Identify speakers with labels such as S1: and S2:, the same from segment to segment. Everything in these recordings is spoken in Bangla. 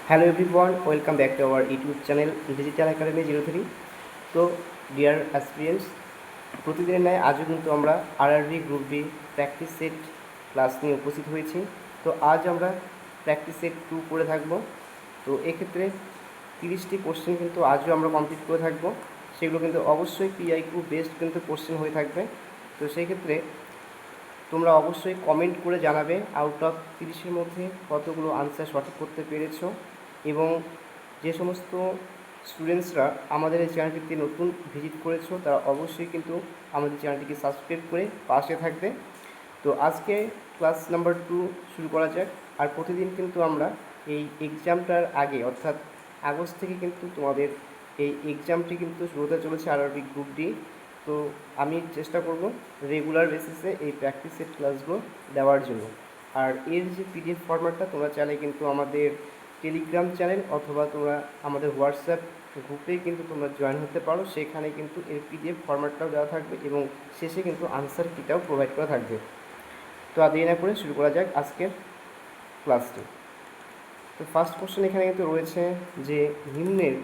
S1: Hello everyone, welcome back to our YouTube channel Digital Academy 03। তো ডিয়ার অ্যাসপিরেন্টস, প্রতিদিনের ন্যায় আজও কিন্তু আমরা RRB group B practice set class নিয়ে উপস্থিত হয়েছি। তো আজ আমরা প্র্যাকটিস সেট 2 করে থাকব। তো এক্ষেত্রে 30টি কোশ্চেন কিন্তু আজও আমরা কমপ্লিট করে থাকব। সেগুলো কিন্তু অবশ্যই পিআইকিউ বেসড কিন্তু কোশ্চেন হয়ে থাকবে। তো সেই ক্ষেত্রে তোমরা অবশ্যই কমেন্ট করে জানাবে আউট অফ 30-এর মধ্যে কতগুলো আনসার সঠিক করতে পেরেছো, এবং যে সমস্ত স্টুডেন্টসরা আমাদের এই চ্যানেলটিতে নতুন ভিজিট করেছো তারা অবশ্যই কিন্তু আমাদের চ্যানেলটিকে সাবস্ক্রাইব করে পাশে থাকবে। তো আজকে ক্লাস নাম্বার 2 শুরু করা যাক। আর প্রতিদিন কিন্তু আমরা এই এক্সামটার আগে অর্থাৎ আগস্ট থেকে কিন্তু তোমাদের এই এক্সামটি কিন্তু শুরু হতে চলেছে আরআরবি গ্রুপ ডি। তো আমি চেষ্টা করব রেগুলার বেসিসে এই প্র্যাকটিস সেট ক্লাসগুলো দেওয়ার জন্য। আর এর যে পিডিএফ ফরম্যাটটা তোমরা চাইলে কিন্তু আমাদের টেলিগ্রাম চ্যানেল অথবা তোমরা আমাদের হোয়াটসঅ্যাপ গ্রুপে কিন্তু তোমরা জয়েন হতে পারো। সেখানে কিন্তু এর পিডিএফ ফরম্যাটটাও দেওয়া থাকবে এবং শেষে কিন্তু আনসার কিটাও প্রোভাইড করা থাকবে। তো আর দেরি না করে শুরু করা যাক আজকের ক্লাসটি। তো ফার্স্ট কোশ্চেন এখানে কিন্তু রয়েছে যে নিম্নের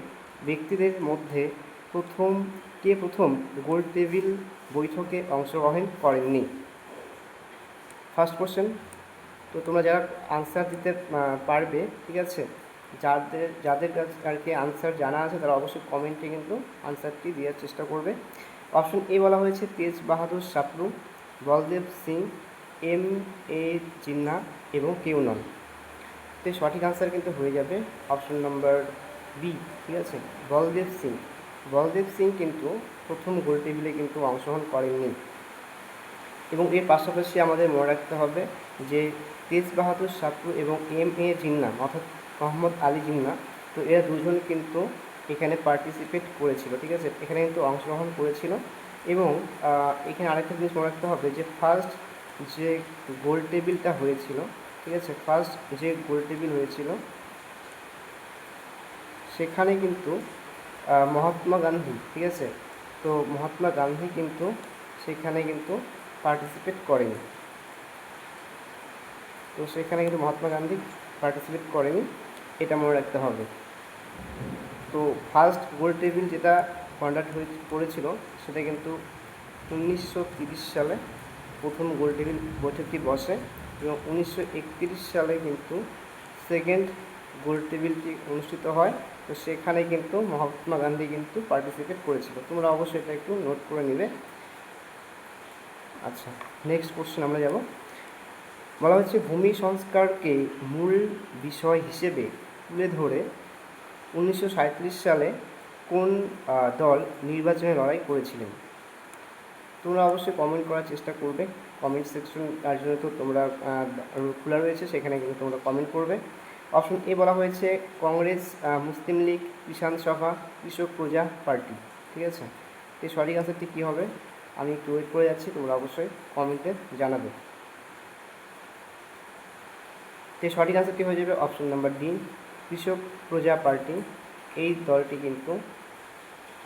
S1: ব্যক্তিদের মধ্যে প্রথম গোল টেবিল বৈঠকে অংশগ্রহণ করেননি। First question. তো তোমরা যারা আনসার দিতে পারবে, ঠিক আছে, যাদের কাছে আর কি আনসার জানা আছে তারা অবশ্যই কমেন্টে কিন্তু আনসারটি দেওয়ার চেষ্টা করবে। অপশন এ বলা হয়েছে তেজ বাহাদুর সাপলু, বলদেব সিং, এম এ জিন্না এবং কেউ নন। তো সঠিক আনসার কিন্তু হয়ে যাবে অপশন নাম্বার বি, ঠিক আছে, বলদেব সিং কিন্তু প্রথম গোল টেবিলে কিন্তু অংশগ্রহণ করেননি। এবং এর পাশাপাশি আমাদের মনে রাখতে হবে যে তেজ বাহাদুর সাপলু এবং এম এ জিন্না অর্থাৎ মোহাম্মদ আলী জিন্না, তো এরা দুজন কিন্তু এখানে পার্টিসিপেট করেছিল, ঠিক আছে, এখানে কিন্তু অংশগ্রহণ করেছিল। এবং এখানে আরেকটা জিনিস মনে রাখতে হবে যে ফার্স্ট যে গোল টেবিলটা হয়েছিল, ঠিক আছে, ফার্স্ট যে গোল টেবিল হয়েছিল সেখানে কিন্তু মহাত্মা গান্ধী, ঠিক আছে, তো মহাত্মা গান্ধী কিন্তু সেখানে কিন্তু পার্টিসিপেট করেনি। তো সেখানে কিন্তু মহাত্মা গান্ধী পার্টিসিপেট করেনি, এটা মনে রাখতে হবে। তো ফার্স্ট গোল টেবিল যেটা কন্ডাক্ট করেছিল সেটা কিন্তু 1930 সালে প্রথম গোল টেবিল বৈঠকটি বসে, এবং 1931 সালে কিন্তু সেকেন্ড গোল টেবিলটি অনুষ্ঠিত হয়। তো সেখানে কিন্তু মহাত্মা গান্ধী কিন্তু পার্টিসিপেট করেছিল। তোমরা অবশ্যই এটা একটু নোট করে নেবে। আচ্ছা, নেক্সট কোশ্চেন আমরা যাব। বলা হচ্ছে ভূমি সংস্কারকে মূল বিষয় হিসেবে তুলে ধরে 1937 সালে কোন দল নির্বাচনে লড়াই করেছিলেন? তোমরা অবশ্যই কমেন্ট করার চেষ্টা করবে। কমেন্ট সেকশন তার জন্য তো তোমরা খোলা রয়েছে, সেখানে কিন্তু তোমরা কমেন্ট করবে। অপশন এ বলা হয়েছে কংগ্রেস, মুসলিম লীগ, কিষাণ সভা, কৃষক প্রজা পার্টি, ঠিক আছে। এই সঠিক আনসারটি কী হবে আমি একটু ওয়েট করে যাচ্ছি, তোমরা অবশ্যই কমেন্টে জানাবে। তো সঠিক আনসারটি হয়ে যাবে অপশন নাম্বার ডি, কৃষক প্রজা পার্টি। এই দলটি কিন্তু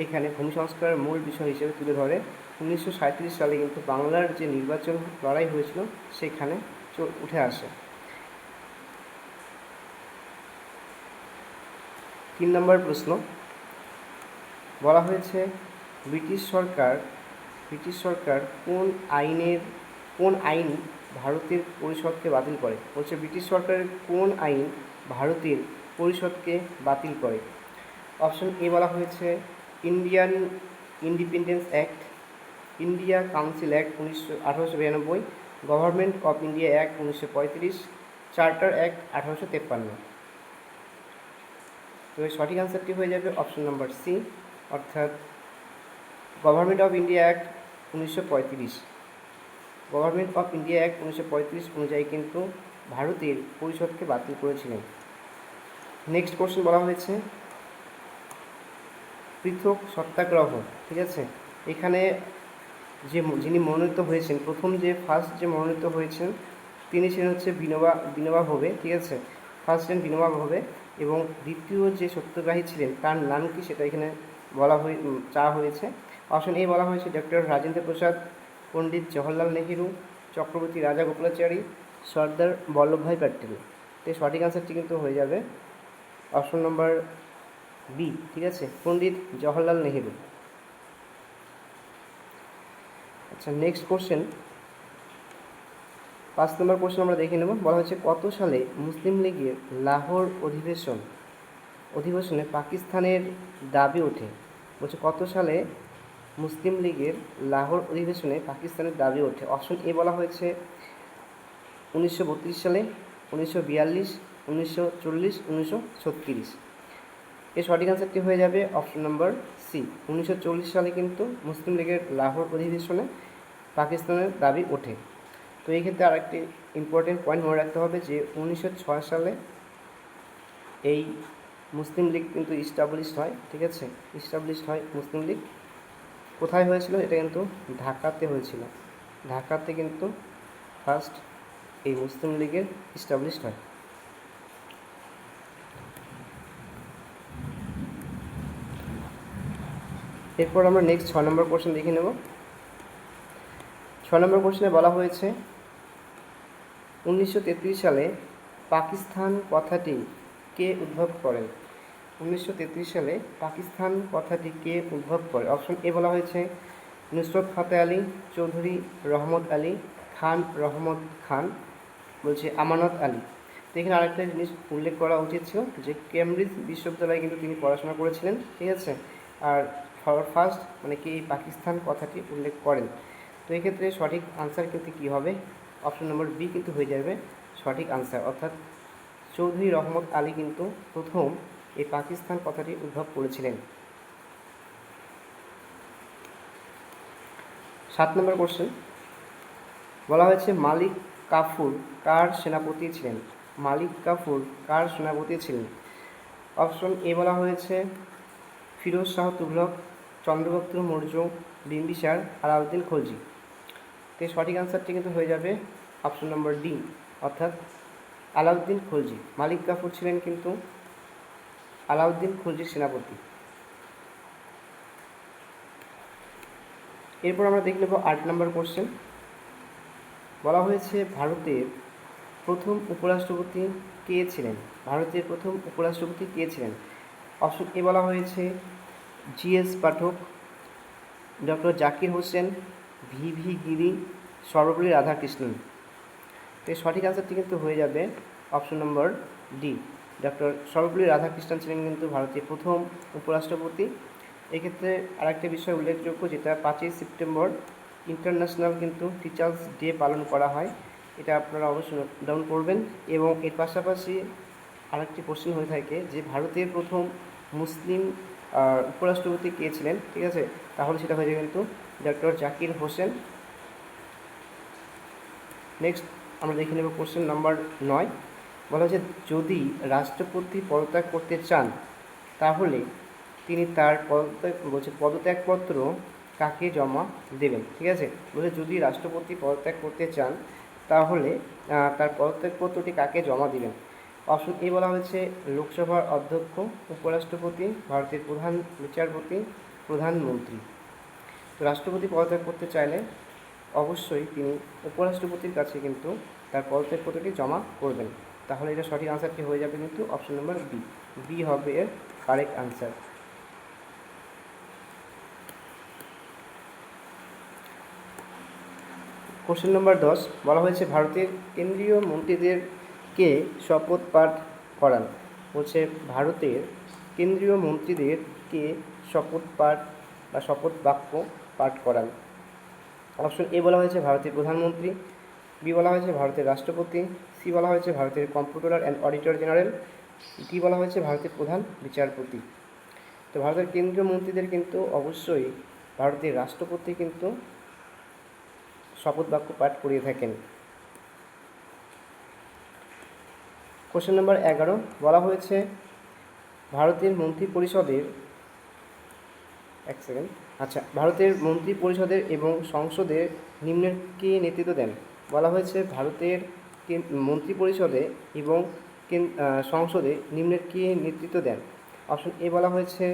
S1: এখানে ভূমি সংস্কারের মূল বিষয় হিসেবে তুলে ধরে 1937 সালে কিন্তু বাংলার যে নির্বাচন লড়াই হয়েছিল সেখানে উঠে আসে। 3 নম্বর প্রশ্ন। বলা হয়েছে ব্রিটিশ সরকার কোন আইন ভারতের পরিষদকে বাতিল করে? বলছে ব্রিটিশ সরকারের কোন আইন ভারতের পরিষদকে বাতিল করে? অপশন এ বলা হয়েছে Indian independence act, India council act 1892, government of India act 1935, charter act 1853। তো এর সঠিক আনসারটি হয়ে যাবে অপশন নাম্বার সি, অর্থাৎ government of India act 1935। Government of India act 1935 অনুযায়ী কিন্তু ভারতের পরিষদকে বাতিল করেছিলেন। নেক্সট কোশ্চেন বলা হয়েছে পৃথক সত্যাগ্রহ, ঠিক আছে, এখানে যিনি মনোনীত হয়েছেন ফার্স্ট যে মনোনীত হয়েছেন তিনি ছিলেন হচ্ছে বিনোবা ভাবে, ঠিক আছে, ফার্স্ট ছিলেন বিনোবা ভাবে, এবং দ্বিতীয় যে সত্যগ্রাহী ছিলেন তার নাম কি সেটা এখানে চাওয়া হয়েছে। অপশন এ বলা হয়েছে ডক্টর রাজেন্দ্র প্রসাদ, পণ্ডিত জওহরলাল নেহেরু, চক্রবর্তী রাজা গোপালাচারী, সর্দার বল্লভভাই প্যাটেল। তো সঠিক আনসারটি কিন্তু হয়ে যাবে অপশন নম্বর বি, ঠিক আছে, পণ্ডিত জওহরলাল নেহেরু। আচ্ছা, নেক্সট কোশ্চেন, 5 নম্বর কোশ্চেন আমরা দেখে নেব। বলা হচ্ছে কত সালে মুসলিম লীগের লাহোর অধিবেশনে পাকিস্তানের দাবি ওঠে? বলছে কত সালে মুসলিম লীগের লাহোর অধিবেশনে পাকিস্তানের দাবি ওঠে? অপশন এ বলা হয়েছে 1932 সালে, 1942, 1940, 1936। এর সঠিক অ্যান্সারটি হয়ে যাবে অপশন নম্বর সি, 1940 সালে কিন্তু মুসলিম লীগের লাহোর অধিবেশনে পাকিস্তানের দাবি ওঠে। তো এই ক্ষেত্রে আরেকটি ইম্পর্টেন্ট পয়েন্ট মনে রাখতে হবে যে 1906 সালে এই মুসলিম লীগ কিন্তু ইস্টাবলিশড হয়, ঠিক আছে, ইস্টাবলিশড হয় মুসলিম লীগ। কোথায় হয়েছিল? এটা কিন্তু ঢাকাতে হয়েছিল। ঢাকাতে কিন্তু ফার্স্ট এই মুসলিম লীগের ইস্টাবলিশড হয়। এরপর আমরা নেক্সট 6 নম্বর কোশ্চেন দেখে নেব। 6 নম্বর কোশ্চেনে বলা হয়েছে 1933 সালে পাকিস্তান কথাটি কে উদ্ভব করেন? 1933 সালে পাকিস্তান কথাটি কে উদ্ভব করে? অপশন এ বলা হয়েছে নুসরত ফাতে আলী, চৌধুরী রহমত আলী, খান রহমত খান, বলছে আমানত আলী। তো এখানে আরেকটা জিনিস উল্লেখ করা উচিত ছিল যে কেমব্রিজ বিশ্ববিদ্যালয়ে কিন্তু তিনি পড়াশোনা করেছিলেন, ঠিক আছে, আর ফার্স্ট মানে কি পাকিস্তান কথাটি উল্লেখ করেন। তো এক্ষেত্রে সঠিক আনসার কিন্তু কী হবে? অপশন নম্বর বি কিন্তু হয়ে যাবে সঠিক আনসার, অর্থাৎ চৌধুরী রহমত আলী কিন্তু প্রথম এই পাকিস্তান কথাটি উদ্ভব করেছিলেন। 7 নম্বর কোশ্চেন বলা হয়েছে মালিক কাফুর কার সেনাপতি ছিলেন? মালিক কাফুর কার সেনাপতি ছিলেন? অপশন এ বলা হয়েছে ফিরোজ শাহ তুঘলক, চন্দ্রগুপ্ত মৌর্য, বিম্বিসার, আলাউদ্দিন খলজি। তো সঠিক আনসারটি কিন্তু হয়ে যাবে অপশন নম্বর ডি, অর্থাৎ আলাউদ্দিন খলজি। মালিক কাফুর ছিলেন কিন্তু আলাউদ্দিন খলজির সেনাপতি। এরপর আমরা দেখে নেব 8 নম্বর কোশ্চেন। বলা হয়েছে ভারতের প্রথম উপরাষ্ট্রপতি কে ছিলেন? ভারতের প্রথম উপরাষ্ট্রপতি কে ছিলেন? অপশন এ বলা হয়েছে জিএস পাঠক, ডক্টর জাকির হোসেন, ভিভি গিরি, সর্বপল্লী রাধাকৃষ্ণন। তো সঠিক আনসারটি কিন্তু হয়ে যাবে option number D, doctor Sarvepalli Radhakrishnan ছিলেন কিন্তু ভারতের প্রথম উপরাষ্ট্রপতি। এক্ষেত্রে আরেকটা বিষয় উল্লেখযোগ্য, যেটা 5ই সেপ্টেম্বর ইন্টারন্যাশনাল কিন্তু টিচার্স ডে পালন করা হয়, এটা আপনারা অবশ্যই নোট ডাউন করবেন। এবং এর পাশাপাশি আরেকটি কোশ্চেন হয়ে থাকে যে ভারতের প্রথম মুসলিম উপরাষ্ট্রপতি কে ছিলেন, ঠিক আছে, তাহলে সেটা হয়ে যাবে কিন্তু ডক্টর জাকির হোসেন। নেক্সট আমরা দেখে নেব কোশ্চেন নাম্বার 9। বলা হচ্ছে যদি রাষ্ট্রপতি পদত্যাগ করতে চান তাহলে তিনি তার পদত্যাগপত্র কাকে জমা দেবেন? ঠিক আছে, বলে যদি রাষ্ট্রপতি পদত্যাগ করতে চান তাহলে তার পদত্যাগপত্রটি কাকে জমা দিবেন? অপশন এ বলা হয়েছে লোকসভার অধ্যক্ষ, উপরাষ্ট্রপতি, ভারতের প্রধান বিচারপতি, প্রধানমন্ত্রী। তো রাষ্ট্রপতি পদত্যাগ করতে চাইলে অবশ্যই তিনি উপরাষ্ট্রপতির কাছে কিন্তু তার পদত্যাগপত্রটি জমা করবেন। তাহলে এটা সঠিক আনসারটি হয়ে যাবে কিন্তু অপশন নম্বর বি, বি হবে এর কারেক্ট আনসার। কোশ্চেন নম্বর 10 বলা হয়েছে ভারতের কেন্দ্রীয় মন্ত্রীদেরকে শপথ পাঠ করান। বলছে ভারতের কেন্দ্রীয় মন্ত্রীদেরকে শপথ পাঠ বা শপথ বাক্য পাঠ করান। অপশন এ বলা হয়েছে ভারতের প্রধানমন্ত্রী, বি বলা হয়েছে ভারতের রাষ্ট্রপতি, সি বলা হয়েছে ভারতের computer and auditor general, D বলা হয়েছে ভারতের প্রধান বিচারপতি। তো ভারতের কেন্দ্রীয় মন্ত্রীদের কিন্তু অবশ্যই ভারতের রাষ্ট্রপতি কিন্তু শপথ বাক্য পাঠ করিয়ে থাকেন। কোশ্চেন নম্বর 11 বলা হয়েছে ভারতের মন্ত্রী পরিষদের ভারতের মন্ত্রী পরিষদের এবং সংসদের নিম্নের কে নেতৃত্ব দেন? বলা হয়েছে ভারতের মন্ত্রী পরিষদে এবং সংসদে নিম্নের কে নেতৃত্ব দেন? অপশন এ বলা হয়েছে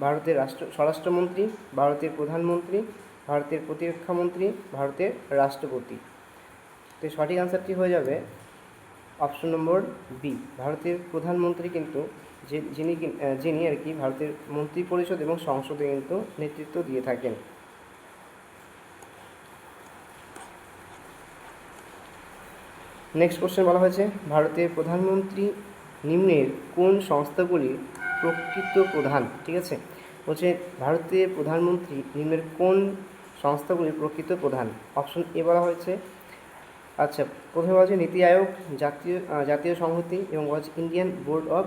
S1: ভারতের স্বরাষ্ট্রমন্ত্রী, ভারতের প্রধানমন্ত্রী, ভারতের প্রতিরক্ষামন্ত্রী, ভারতের রাষ্ট্রপতি। তো সঠিক আনসারটি হয়ে যাবে অপশন নম্বর বি, ভারতের প্রধানমন্ত্রী কিন্তু যিনি আর কি ভারতের মন্ত্রী পরিষদ এবং সংসদে কিন্তু নেতৃত্ব দিয়ে থাকেন। নেক্সট কোশ্চেন বলা হয়েছে, ভারতের প্রধানমন্ত্রী নিম্নের কোন সংস্থাগুলির প্রকৃত প্রধান? ঠিক আছে, বলছে ভারতের প্রধানমন্ত্রী নিম্নের কোন সংস্থাগুলির প্রকৃত প্রধান? অপশন এ বলা হয়েছে, আচ্ছা প্রথমে বলা হচ্ছে নীতি আয়োগ, জাতীয় সংহতি এবং বলা হচ্ছে Indian board of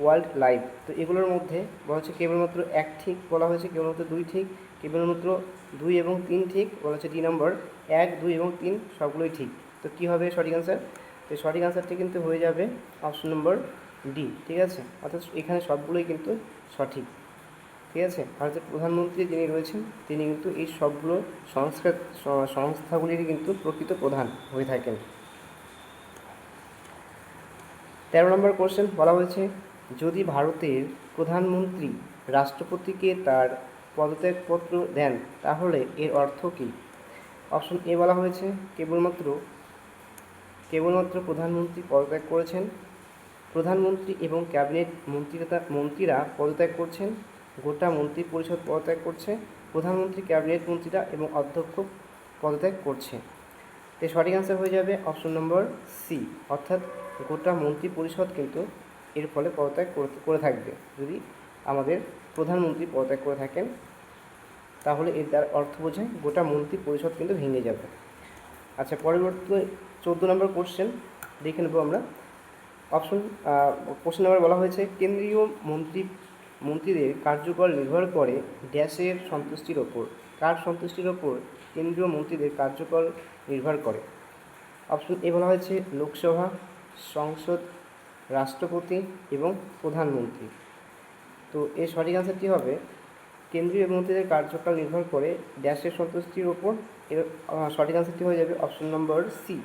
S1: wild life. তো এগুলোর মধ্যে বলা হচ্ছে কেবলমাত্র এক ঠিক বলা হয়েছে, কেবলমাত্র দুই ঠিক, কেবলমাত্র 2 এবং 3 ঠিক বলা হচ্ছে। ডি নম্বর 1, 2 এবং 3 সবগুলোই ঠিক। তো কী হবে সঠিক অ্যান্সার? তো সঠিক অ্যান্সারটি কিন্তু হয়ে যাবে অপশন নম্বর ডি। ঠিক আছে, অর্থাৎ এখানে সবগুলোই কিন্তু সঠিক। ঠিক আছে, ভারতের প্রধানমন্ত্রী যিনি রয়েছেন তিনি কিন্তু এই সবগুলো সংস্থাগুলিরই কিন্তু প্রকৃত প্রধান হয়ে থাকেন। 13 নম্বর কোশ্চেন বলা হয়েছে, যদি ভারতের প্রধানমন্ত্রী রাষ্ট্রপতিকে তার পদত্যাগপত্র দেন তাহলে এর অর্থ কী? অপশন এ বলা হয়েছে কেবলমাত্র প্রধানমন্ত্রী পদত্যাগ করেছেন, প্রধানমন্ত্রী এবং ক্যাবিনেট মন্ত্রীরা পদত্যাগ করছেন, গোটা মন্ত্রী পরিষদ পদত্যাগ করছে, প্রধানমন্ত্রী, ক্যাবিনেট মন্ত্রীরা এবং অধ্যক্ষ পদত্যাগ করছে। তো সঠিক অ্যান্সার হয়ে যাবে অপশন নম্বর সি, অর্থাৎ গোটা মন্ত্রী পরিষদ কিন্তু এর ফলে পদত্যাগ করে থাকবে। যদি আমাদের প্রধানমন্ত্রী পদত্যাগ করে থাকেন তাহলে এর দ্বারা অর্থ বোঝায় গোটা মন্ত্রী পরিষদ কিন্তু ভেঙে যাবে। আচ্ছা, পরবর্তী 14 নম্বর কোশ্চেন দেখে নেব আমরা। কোশ্চেন নাম্বার বলা হয়েছে, কেন্দ্রীয় মন্ত্রীদের কার্যকাল নির্ভর করে ড্যাশের সন্তুষ্টির ওপর। কার সন্তুষ্টির ওপর কেন্দ্রীয় মন্ত্রীদের কার্যকাল নির্ভর করে? অপশন এ বলা হয়েছে লোকসভা, সংসদ, রাষ্ট্রপতি এবং প্রধানমন্ত্রী। তো এর সঠিক অ্যান্সারটি হবে কেন্দ্রীয় মন্ত্রীদের কার্যকাল নির্ভর করে ড্যাশের সন্তুষ্টির ওপর। এর সঠিক অ্যান্সারটি হয়ে যাবে অপশন নম্বর সি।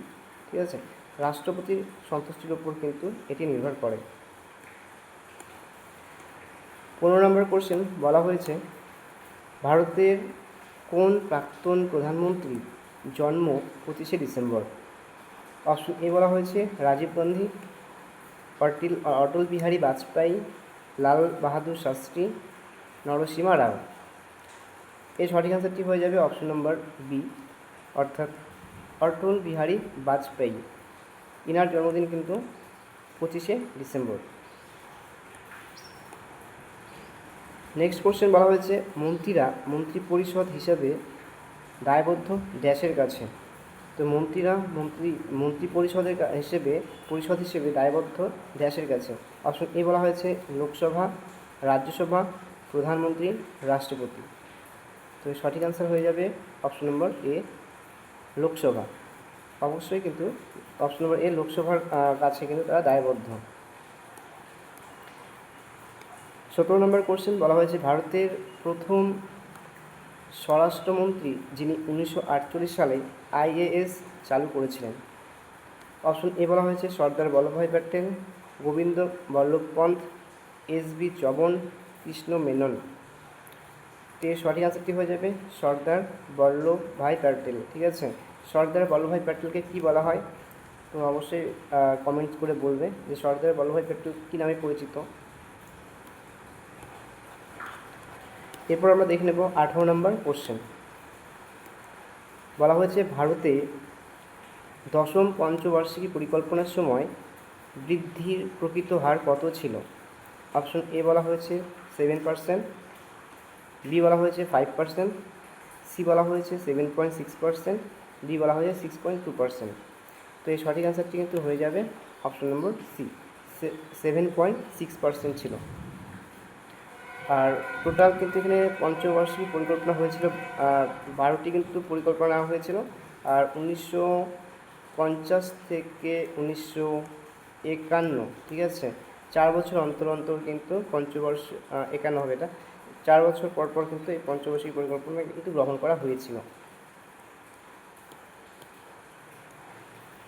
S1: ঠিক আছে, রাষ্ট্রপতির সন্তুষ্টির ওপর কিন্তু এটি নির্ভর করে। 15 নম্বর কোশ্চেন বলা হয়েছে, ভারতের কোন প্রাক্তন প্রধানমন্ত্রী জন্ম 25শে ডিসেম্বর? অপশন এ বলা হয়েছে রাজীব গান্ধী, অটল বিহারী বাজপেয়ী, লাল বাহাদুর শাস্ত্রী, নরসিমা রাও। এর সঠিক অ্যান্সারটি হয়ে যাবে অপশন নম্বর বি, অর্থাৎ অটল বিহারী বাজপেয়ী। ইনার জন্মদিন কিন্তু 25শে ডিসেম্বর। নেক্সট কোশ্চেন বলা হয়েছে, মন্ত্রীরা মন্ত্রী পরিষদ হিসাবে দায়বদ্ধ ড্যাশের কাছে। তো মন্ত্রীরা মন্ত্রী পরিষদ হিসেবে দায়বদ্ধ ড্যাশের কাছে। অপশন এ বলা হয়েছে লোকসভা, রাজ্যসভা, প্রধানমন্ত্রী, রাষ্ট্রপতি। তো সঠিক অ্যান্সার হয়ে যাবে অপশন নম্বর এ, লোকসভা। অবশ্যই কিন্তু অপশন নম্বর এ, লোকসভার কাছে কিন্তু তারা দায়বদ্ধ। 17 নম্বর কোশ্চেন বলা হয়েছে, ভারতের প্রথম স্বরাষ্ট্রমন্ত্রী যিনি 1948 সালে আইএএস চালু করেছিলেন। অপশন এ বলা হয়েছে সর্দার বল্লভভাই প্যাটেল, গোবিন্দ বল্লভ পন্থ, এস.বি. চবন, কৃষ্ণ মেনন। তো এর সঠিক আনসারটি হয়ে যাবে সর্দার বল্লভভাই প্যাটেল। ঠিক আছে, সর্দার বল্লভভাই প্যাটেলকে কী বলা হয়? তো অবশ্যই কমেন্ট করে বলবে যে সর্দার বল্লভভাই প্যাটেল কী নামে পরিচিত। এরপর আমরা দেখে নেব 18 নম্বর কোশ্চেন। বলা হয়েছে, ভারতে দশম পঞ্চবার্ষিকী পরিকল্পনার সময় বৃদ্ধির প্রকৃত হার কত ছিল? অপশন এ বলা হয়েছে 7%, বি বলা হয়েছে 5%, সি বলা হয়েছে 7.6%, ডি বলা হয়েছে 6.2%। তো এই সঠিক অ্যান্সারটি কিন্তু হয়ে যাবে অপশন নম্বর সি, 7.6% ছিল। আর টোটাল কিন্তু এখানে পঞ্চবার্ষিকী পরিকল্পনা হয়েছিল, 12টি কিন্তু পরিকল্পনা নেওয়া হয়েছিল। আর 1950 থেকে 1951, ঠিক আছে, 4 বছর অন্তর অন্তর কিন্তু পঞ্চবর্ষ 51 হবে এটা, 4 বছর পর পর কিন্তু এই পঞ্চবার্ষিকী পরিকল্পনা কিন্তু গ্রহণ করা হয়েছিল।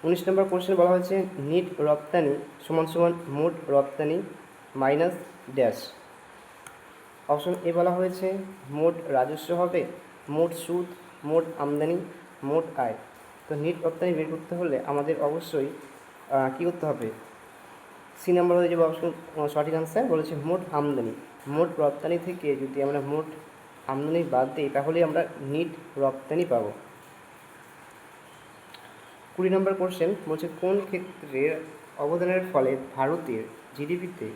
S1: 19 নম্বর কোশ্চেন বলা হয়েছে, নেট রপ্তানি সমান সমান মোট রপ্তানি মাইনাস ড্যাশ। অপশন এ বলা হয়েছে মোট রাজস্ব হবে, মোট সুদ, মোট আমদানি, মোট আয়। তো নেট রপ্তানি বের করতে হলে আমাদের অবশ্যই কী করতে হবে? সি নাম্বার হয়ে যাবে অপশন সঠিক আনসার। বলেছে মোট আমদানি। মোট রপ্তানি থেকে যদি আমরা মোট আমদানি বাদ দিই তাহলে আমরা নিট রপ্তানি পাবো। 20 নম্বর কোশ্চেন বলছে কোন ক্ষেত্রের অবদানের ফলে ভারতের জিডিপিতে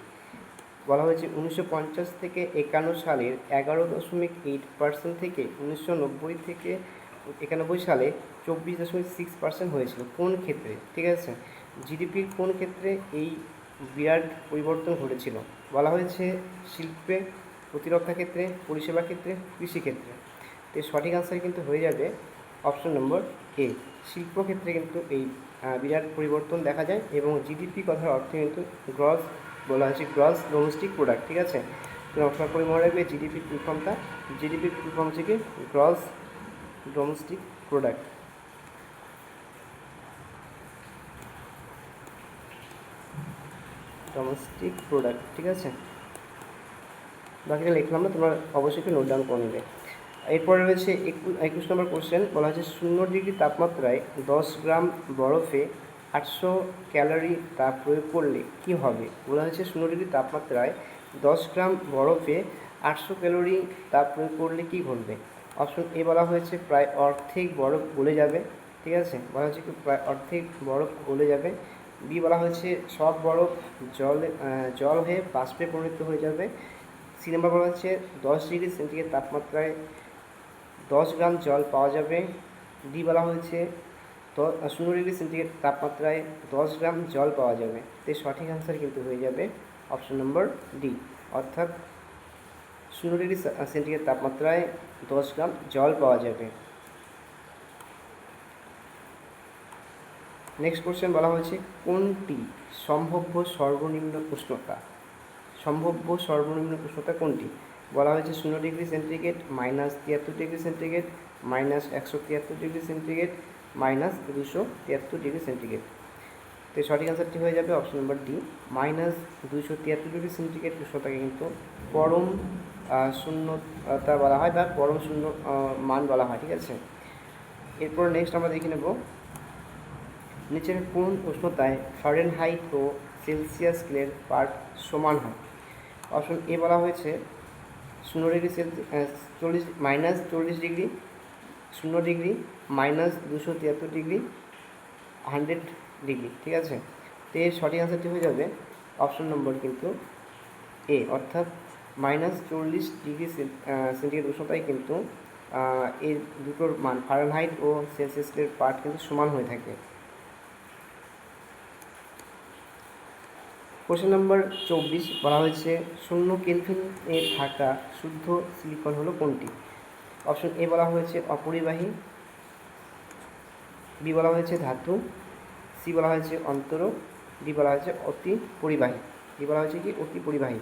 S1: বলা হয়েছে 1950 থেকে 51 সালের 11.8% থেকে 1990 থেকে 91 সালে 24.6% হয়েছিল। কোন ক্ষেত্রে? ঠিক আছে, জিডিপির কোন ক্ষেত্রে এই বিরাট পরিবর্তন ঘটেছিল? বলা হয়েছে শিল্পে, প্রতিরক্ষা ক্ষেত্রে, পরিষেবা ক্ষেত্রে, কৃষিক্ষেত্রে। তো সঠিক আনসার কিন্তু হয়ে যাবে অপশন নম্বর এ। শিল্পক্ষেত্রে কিন্তু এই বিরাট পরিবর্তন দেখা যায় এবং জিডিপি কথার অর্থ কিন্তু গ্রস বলা হয়েছে, গ্রস ডোমেস্টিক প্রোডাক্ট। ঠিক আছে, নকশা করে মনে রাখবে জিডিপির ফুল ফর্মটা। জিডিপির ফুল ফর্ম হচ্ছে কি gross domestic product. Domestic product, ঠিক আছে, বাকিটা লিখলাম না, তোমরা অবশ্যই একটু নোট ডাউন করে নেবে। এরপরে রয়েছে 21 নম্বর কোশ্চেন। বলা হচ্ছে 0 ডিগ্রি তাপমাত্রায় 10 গ্রাম বরফে 800 ক্যালোরি তাপ প্রয়োগ করলে কী হবে? বলা হয়েছে 0 ডিগ্রি তাপমাত্রায় 10 গ্রাম বরফে 800 ক্যালোরি তাপ প্রয়োগ করলে কী ঘটবে? অপশন এ বলা হয়েছে প্রায় অর্ধেক বরফ গলে যাবে। ঠিক আছে, বলা হচ্ছে কি প্রায় অর্ধেক বরফ গলে যাবে। বি বলা হয়েছে সব বরফ জল হয়ে বাষ্পে পরিণত হয়ে যাবে। সি নাম্বার বলা হচ্ছে 10 ডিগ্রি সেন্টিগ্রেড তাপমাত্রায় 10 গ্রাম জল পাওয়া যাবে। ডি বলা হয়েছে 0 ডিগ্রি সেন্টিগ্রেড তাপমাত্রায় 10 গ্রাম জল পাওয়া যাবে। তো সঠিক আনসার কিন্তু হয়ে যাবে অপশন নম্বর ডি, অর্থাৎ 0 ডিগ্রি সেন্টিগ্রেড তাপমাত্রায় 10 গ্রাম জল পাওয়া যাবে। নেক্সট কোশ্চেন বলা হয়েছে কোনটি সম্ভাব্য সর্বনিম্ন উষ্ণতা? সম্ভাব্য সর্বনিম্ন উষ্ণতা কোনটি? বলা হয়েছে 0 degree centigrade, -73 degree centigrade, -173 degree centigrade, -273 degree centigrade. তো সঠিক আনসারটি হয়ে যাবে option number D, -273 degree centigrade উষ্ণতাকে কিন্তু পরম শূন্যতা বলা হয় বা পরম শূন্য মান বলা হয়। ঠিক আছে, এরপর নেক্সট আমরা দেখে নেব নিচের কোন উষ্ণতায় ফারেনহাইট ও সেলসিয়াস স্কেলের পার্ট সমান হয়? অপশন এ বলা হয়েছে 0 degree -40 degree, 0 degree, -273 degree, 100 degree. ঠিক আছে, তো এর সঠিক আনসারটি হয়ে যাবে অপশন নম্বর কিন্তু এ, অর্থাৎ -40 ডিগ্রি সেন্টিগ্রেড উষ্ণতায় কিন্তু এই দুটোর মান ফারেনহাইট ও সেলসিয়াসের পার্ট কিন্তু সমান হয়ে থাকে। কোশ্চেন নম্বর 24 বলা হয়েছে 0 কেলভিনে থাকা শুদ্ধ সিলিকন হলো কোনটি? অপশন এ বলা হয়েছে অপরিবাহী, বি বলা হয়েছে ধাতু, সি বলা হয়েছে অন্তরক, ডি বলা হয়েছে অতি পরিবাহী। ডি বলা হয়েছে কি অতি পরিবাহী।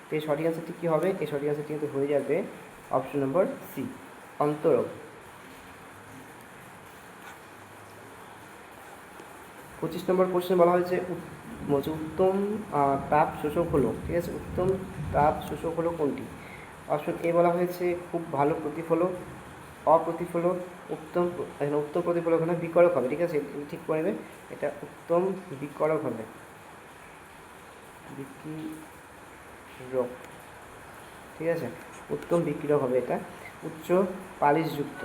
S1: তো এই সঠিক আনসারটি কী হবে? এই সঠিক আনসারটি কিন্তু হয়ে যাবে অপশন নম্বর সি, অন্তরক। 25 নম্বর কোশ্চেন বলা হয়েছে উত্তম তাপ শোষক হলো, ঠিক আছে, উত্তম তাপ শোষক হলো কোনটি? অপশন এ বলা হয়েছে খুব ভালো প্রতিফলক, অপ্রতিফলক, উত্তম প্রতিফলক না বিকরক হবে। ঠিক আছে, ঠিক করে নেবে, এটা উত্তম বিকরক হবে, বিকিরক। ঠিক আছে, উত্তম বিকিরক হবে, এটা উচ্চ পালিশযুক্ত।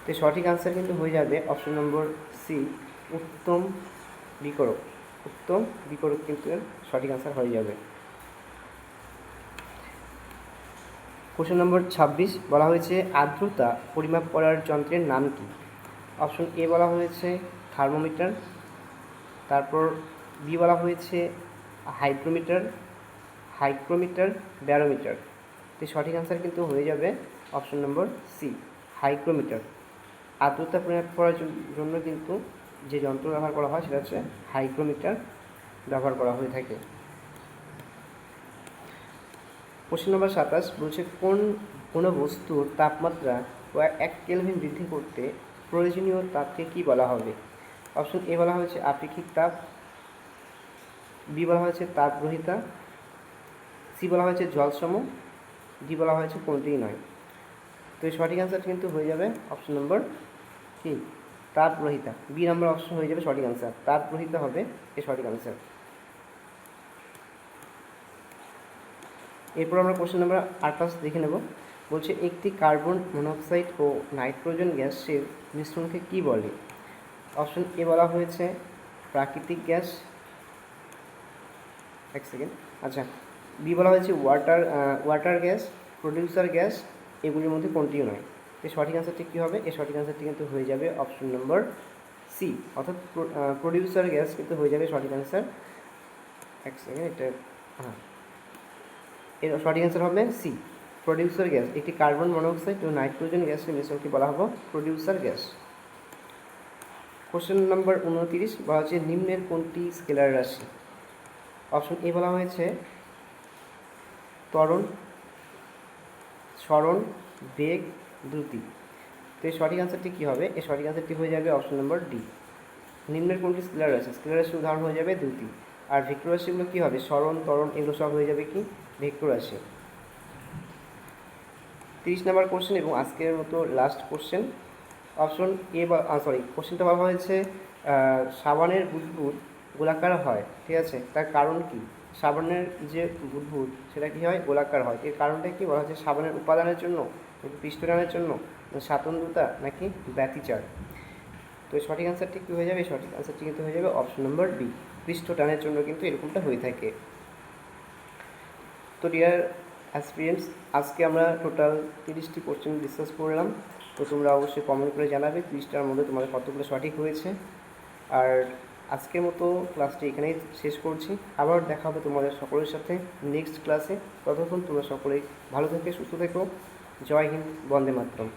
S1: তো সঠিক আনসার কিন্তু হয়ে যাবে অপশন নম্বর সি, উত্তম বিকরক। উত্তম বিকরক কিন্তু সঠিক আনসার হয়ে যাবে। কোশ্চেন নম্বর 26 বলা হয়েছে আর্দ্রতা পরিমাপ করার যন্ত্রের নাম কি? অপশন এ বলা হয়েছে থার্মোমিটার, তারপর বি বলা হয়েছে হাইগ্রোমিটার, ব্যারোমিটার। তো সঠিক আনসার কিন্তু হয়ে যাবে অপশন নম্বর সি, হাইগ্রোমিটার। আর্দ্রতা পরিমাপ করার জন্য কিন্তু যে যন্ত্র ব্যবহার করা হয় সেটা হচ্ছে হাইগ্রোমিটার ব্যবহার করা হয়ে থাকে। কোশ্চেন নম্বর 27 বলছে কোনো বস্তুর তাপমাত্রা 1 কেলভিন বৃদ্ধি করতে প্রয়োজনীয় তাপকে কী বলা হবে? অপশন এ বলা হয়েছে আপেক্ষিক তাপ, বি বলা হয়েছে তাপগ্রহিতা, সি বলা হয়েছে জলসম, ডি বলা হয়েছে কোনটিই নয়। তো এই সঠিক অ্যান্সার কিন্তু হয়ে যাবে অপশন নম্বর কি তাপরহিতা, বি নাম্বার অপশন হয়ে যাবে সঠিক আনসার, তাপরহিতা হবে এ সঠিক আনসার। এরপর আমরা কোশ্চেন নাম্বার 8 দেখে নেব। বলছে একটি কার্বন মনোক্সাইড ও নাইট্রোজেন গ্যাসের মিশ্রণকে কী বলে? অপশন এ বলা হয়েছে প্রাকৃতিক গ্যাস, এক সেকেন্ড, আচ্ছা, বি বলা হয়েছে ওয়াটার গ্যাস, প্রডিউসার গ্যাস, এগুলির মধ্যে কোনটিও নয়। তো সঠিক আনসারটি কী হবে? এই সঠিক আনসারটি কিন্তু হয়ে যাবে অপশন নম্বর সি, অর্থাৎ প্রডিউসার গ্যাস কিন্তু হয়ে যাবে সঠিক আনসার। এক সেকেন্ড, এটা হ্যাঁ, এর সঠিক অ্যান্সার হবে সি, প্রডিউসার গ্যাস। একটি কার্বন মনোক্সাইড ও নাইট্রোজেন গ্যাসের মিশ্রণকে বলা হবে প্রডিউসার গ্যাস। কোশ্চেন নাম্বার 29 বলা হচ্ছে নিম্নের কোনটি স্কেলার রাশি? অপশন এ বলা হয়েছে ত্বরণ, সরণ, বেগ, দ্রুতি। তো এই সঠিক অ্যান্সারটি কী হবে? এই সঠিক অ্যান্সারটি হয়ে যাবে অপশন নম্বর ডি, নিম্নের কোনটি স্কেলার রাশি? স্কেলার রাশির উদাহরণ হয়ে যাবে দ্রুতি। আর ভেক্টর রাশিগুলো কী হবে? সরণ, ত্বরণ, এগুলো সব হয়ে যাবে কি ভেক্টর রাশি। 30 নম্বর কোশ্চেন এবং আজকের মতো লাস্ট কোশ্চেন। অপশন এ কোশ্চেনটা বলা হয়েছে সাবানের বুদবুদ গোলাকার হয়, ঠিক আছে, তার কারণ কি? সাবানের যে বুদবুদ সেটা কী হয়? গোলাকার হয়। এর কারণটা কি বলা হচ্ছে? সাবানের উপাদানের জন্য, পৃষ্ঠটানের জন্য, স্বাতন্ত্রতা, নাকি ব্যতিচার? তো এই সঠিক অ্যান্সারটি কী হয়ে যাবে? সঠিক অ্যান্সারটি কিন্তু হয়ে যাবে অপশন নম্বর বি, পৃষ্ঠটানের জন্য কিন্তু এরকমটা হয়ে থাকে। তো ডিয়ার অ্যাসপিরেন্টস, আজকে আমরা টোটাল 30টি কোশ্চেন ডিসকাস করলাম। তো তোমরা অবশ্যই কমেন্ট করে জানাবে 30টার মধ্যে তোমাদের কতগুলো সঠিক হয়েছে। আর আজকের মতো ক্লাসটি এখানেই শেষ করছি। আবার দেখা হবে তোমাদের সকলের সাথে নেক্সট ক্লাসে। ততক্ষণ তোমরা সকলেই ভালো থেকে সুস্থ থেকো। জয় হিন্দ, বন্দে মাতরম।